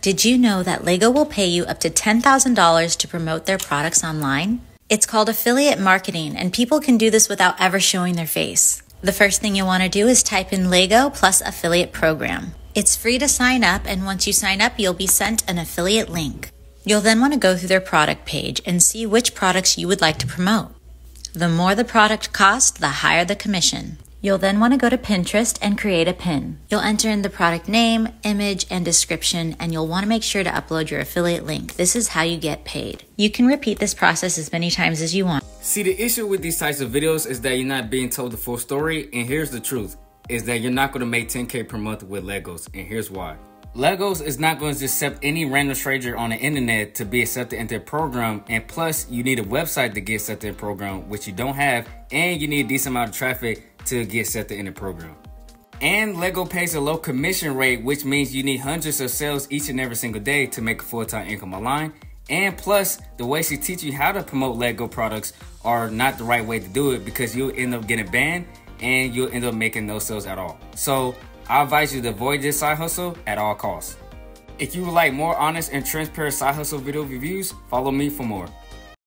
Did you know that Lego will pay you up to $10,000 to promote their products online? It's called affiliate marketing, and people can do this without ever showing their face. The first thing you want to do is type in Lego plus affiliate program. It's free to sign up, and once you sign up, you'll be sent an affiliate link. You'll then want to go through their product page and see which products you would like to promote. The more the product costs, the higher the commission. You'll then want to go to Pinterest and create a pin. You'll enter in the product name, image, and description, and you'll want to make sure to upload your affiliate link. This is how you get paid. You can repeat this process as many times as you want. See, the issue with these types of videos is that you're not being told the full story, and here's the truth, is that you're not going to make 10K per month with Legos, and here's why. Legos is not going to accept any random stranger on the internet to be accepted into their program, and plus you need a website to get accepted in the program, which you don't have, and you need a decent amount of traffic to get accepted in the program. And Lego pays a low commission rate, which means you need hundreds of sales each and every single day to make a full-time income online. And plus, the ways she teach you how to promote Lego products are not the right way to do it, because you'll end up getting banned and you'll end up making no sales at all. So I advise you to avoid this side hustle at all costs. If you would like more honest and transparent side hustle video reviews, follow me for more.